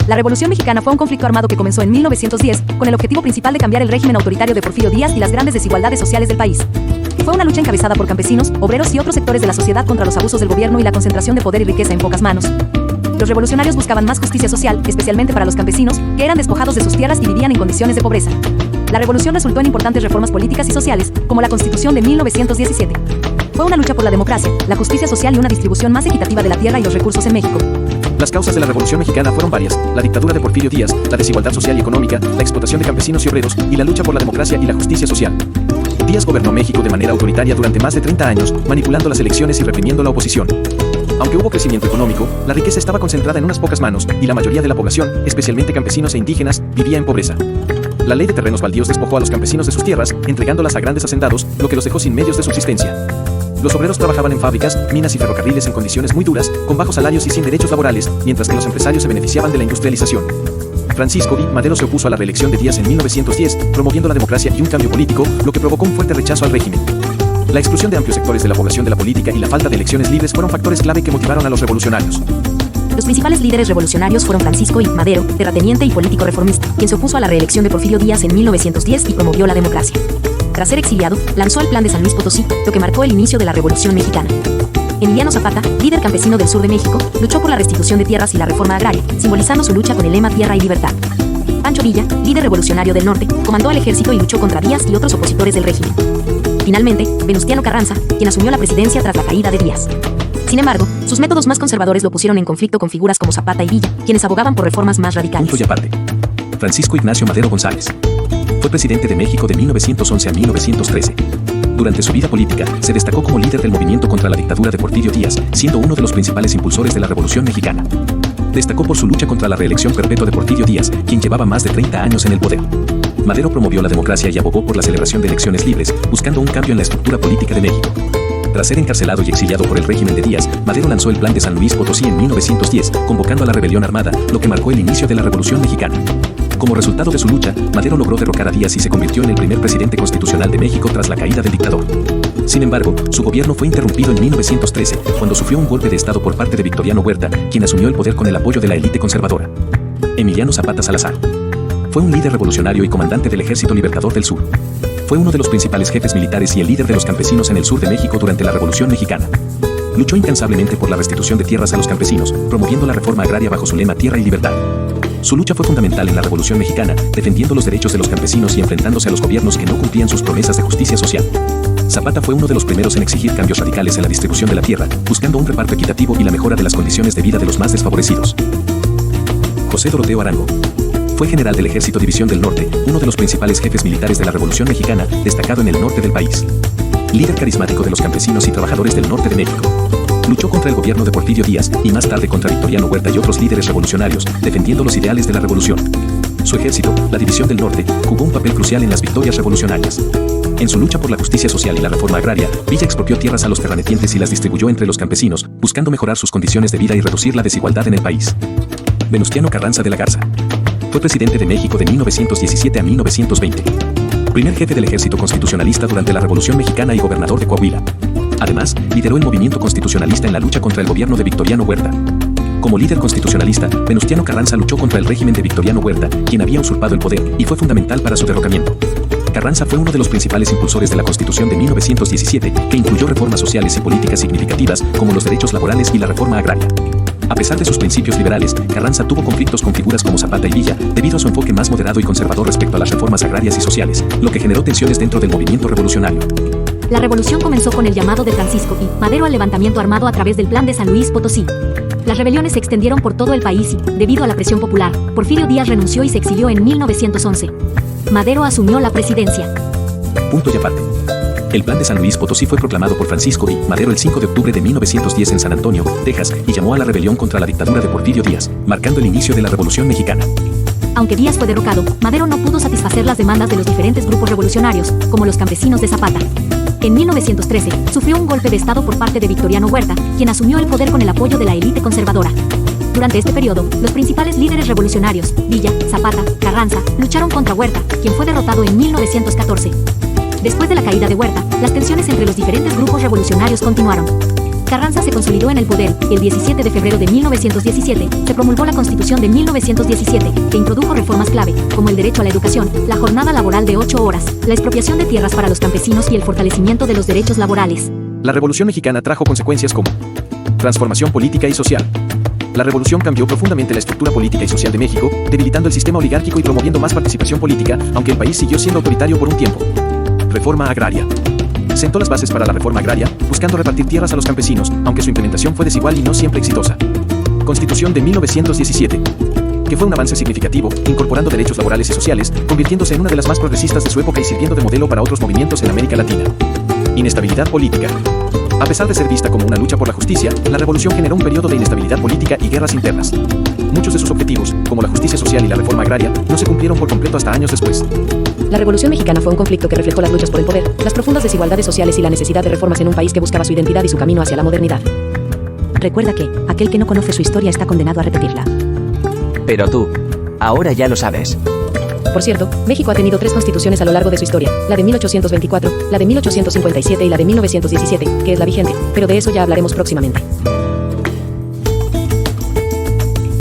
La Revolución Mexicana fue un conflicto armado que comenzó en 1910, con el objetivo principal de cambiar el régimen autoritario de Porfirio Díaz y las grandes desigualdades sociales del país. Fue una lucha encabezada por campesinos, obreros y otros sectores de la sociedad contra los abusos del gobierno y la concentración de poder y riqueza en pocas manos. Los revolucionarios buscaban más justicia social, especialmente para los campesinos, que eran despojados de sus tierras y vivían en condiciones de pobreza. La revolución resultó en importantes reformas políticas y sociales, como la Constitución de 1917. Fue una lucha por la democracia, la justicia social y una distribución más equitativa de la tierra y los recursos en México. Las causas de la Revolución Mexicana fueron varias: la dictadura de Porfirio Díaz, la desigualdad social y económica, la explotación de campesinos y obreros, y la lucha por la democracia y la justicia social. Díaz gobernó México de manera autoritaria durante más de 30 años, manipulando las elecciones y reprimiendo la oposición. Aunque hubo crecimiento económico, la riqueza estaba concentrada en unas pocas manos, y la mayoría de la población, especialmente campesinos e indígenas, vivía en pobreza. La ley de terrenos baldíos despojó a los campesinos de sus tierras, entregándolas a grandes hacendados, lo que los dejó sin medios de subsistencia. Los obreros trabajaban en fábricas, minas y ferrocarriles en condiciones muy duras, con bajos salarios y sin derechos laborales, mientras que los empresarios se beneficiaban de la industrialización. Francisco I. Madero se opuso a la reelección de Díaz en 1910, promoviendo la democracia y un cambio político, lo que provocó un fuerte rechazo al régimen. La exclusión de amplios sectores de la población de la política y la falta de elecciones libres fueron factores clave que motivaron a los revolucionarios. Los principales líderes revolucionarios fueron Francisco I. Madero, terrateniente y político reformista, quien se opuso a la reelección de Porfirio Díaz en 1910 y promovió la democracia. Tras ser exiliado, lanzó el Plan de San Luis Potosí, lo que marcó el inicio de la Revolución Mexicana. Emiliano Zapata, líder campesino del sur de México, luchó por la restitución de tierras y la reforma agraria, simbolizando su lucha con el lema Tierra y Libertad. Pancho Villa, líder revolucionario del norte, comandó al ejército y luchó contra Díaz y otros opositores del régimen. Finalmente, Venustiano Carranza, quien asumió la presidencia tras la caída de Díaz. Sin embargo, sus métodos más conservadores lo pusieron en conflicto con figuras como Zapata y Villa, quienes abogaban por reformas más radicales. Punto y aparte. Francisco Ignacio Madero González. Fue presidente de México de 1911 a 1913. Durante su vida política, se destacó como líder del movimiento contra la dictadura de Porfirio Díaz, siendo uno de los principales impulsores de la Revolución Mexicana. Destacó por su lucha contra la reelección perpetua de Porfirio Díaz, quien llevaba más de 30 años en el poder. Madero promovió la democracia y abogó por la celebración de elecciones libres, buscando un cambio en la estructura política de México. Tras ser encarcelado y exiliado por el régimen de Díaz, Madero lanzó el Plan de San Luis Potosí en 1910, convocando a la rebelión armada, lo que marcó el inicio de la Revolución Mexicana. Como resultado de su lucha, Madero logró derrocar a Díaz y se convirtió en el primer presidente constitucional de México tras la caída del dictador. Sin embargo, su gobierno fue interrumpido en 1913, cuando sufrió un golpe de estado por parte de Victoriano Huerta, quien asumió el poder con el apoyo de la élite conservadora. Emiliano Zapata Salazar. Fue un líder revolucionario y comandante del Ejército Libertador del Sur. Fue uno de los principales jefes militares y el líder de los campesinos en el sur de México durante la Revolución Mexicana. Luchó incansablemente por la restitución de tierras a los campesinos, promoviendo la reforma agraria bajo su lema Tierra y Libertad. Su lucha fue fundamental en la Revolución Mexicana, defendiendo los derechos de los campesinos y enfrentándose a los gobiernos que no cumplían sus promesas de justicia social. Zapata fue uno de los primeros en exigir cambios radicales en la distribución de la tierra, buscando un reparto equitativo y la mejora de las condiciones de vida de los más desfavorecidos. José Doroteo Arango. Fue general del Ejército División del Norte, uno de los principales jefes militares de la Revolución Mexicana, destacado en el norte del país. Líder carismático de los campesinos y trabajadores del norte de México. Luchó contra el gobierno de Porfirio Díaz y más tarde contra Victoriano Huerta y otros líderes revolucionarios, defendiendo los ideales de la revolución. Su ejército, la División del Norte, jugó un papel crucial en las victorias revolucionarias. En su lucha por la justicia social y la reforma agraria, Villa expropió tierras a los terratenientes y las distribuyó entre los campesinos, buscando mejorar sus condiciones de vida y reducir la desigualdad en el país. Venustiano Carranza de la Garza. Fue presidente de México de 1917 a 1920. Primer jefe del Ejército Constitucionalista durante la Revolución Mexicana y gobernador de Coahuila. Además, lideró el movimiento constitucionalista en la lucha contra el gobierno de Victoriano Huerta. Como líder constitucionalista, Venustiano Carranza luchó contra el régimen de Victoriano Huerta, quien había usurpado el poder, y fue fundamental para su derrocamiento. Carranza fue uno de los principales impulsores de la Constitución de 1917, que incluyó reformas sociales y políticas significativas, como los derechos laborales y la reforma agraria. A pesar de sus principios liberales, Carranza tuvo conflictos con figuras como Zapata y Villa, debido a su enfoque más moderado y conservador respecto a las reformas agrarias y sociales, lo que generó tensiones dentro del movimiento revolucionario. La revolución comenzó con el llamado de Francisco I. Madero al levantamiento armado a través del Plan de San Luis Potosí. Las rebeliones se extendieron por todo el país y, debido a la presión popular, Porfirio Díaz renunció y se exilió en 1911. Madero asumió la presidencia. Punto y aparte. El Plan de San Luis Potosí fue proclamado por Francisco I. Madero el 5 de octubre de 1910 en San Antonio, Texas, y llamó a la rebelión contra la dictadura de Porfirio Díaz, marcando el inicio de la Revolución Mexicana. Aunque Díaz fue derrocado, Madero no pudo satisfacer las demandas de los diferentes grupos revolucionarios, como los campesinos de Zapata. En 1913, sufrió un golpe de estado por parte de Victoriano Huerta, quien asumió el poder con el apoyo de la élite conservadora. Durante este periodo, los principales líderes revolucionarios, Villa, Zapata, Carranza, lucharon contra Huerta, quien fue derrotado en 1914. Después de la caída de Huerta, las tensiones entre los diferentes grupos revolucionarios continuaron. Carranza se consolidó en el poder y el 17 de febrero de 1917 se promulgó la Constitución de 1917, que introdujo reformas clave, como el derecho a la educación, la jornada laboral de 8 horas, la expropiación de tierras para los campesinos y el fortalecimiento de los derechos laborales. La Revolución Mexicana trajo consecuencias como transformación política y social. La revolución cambió profundamente la estructura política y social de México, debilitando el sistema oligárquico y promoviendo más participación política, aunque el país siguió siendo autoritario por un tiempo. Reforma agraria. Sentó las bases para la reforma agraria, buscando repartir tierras a los campesinos, aunque su implementación fue desigual y no siempre exitosa. Constitución de 1917, que fue un avance significativo, incorporando derechos laborales y sociales, convirtiéndose en una de las más progresistas de su época y sirviendo de modelo para otros movimientos en América Latina. Inestabilidad política. A pesar de ser vista como una lucha por la justicia, la revolución generó un periodo de inestabilidad política y guerras internas. Muchos de sus objetivos, como la justicia social y la reforma agraria, no se cumplieron por completo hasta años después. La Revolución Mexicana fue un conflicto que reflejó las luchas por el poder, las profundas desigualdades sociales y la necesidad de reformas en un país que buscaba su identidad y su camino hacia la modernidad. Recuerda que, aquel que no conoce su historia está condenado a repetirla. Pero tú, ahora ya lo sabes. Por cierto, México ha tenido 3 constituciones a lo largo de su historia, la de 1824, la de 1857 y la de 1917, que es la vigente, pero de eso ya hablaremos próximamente.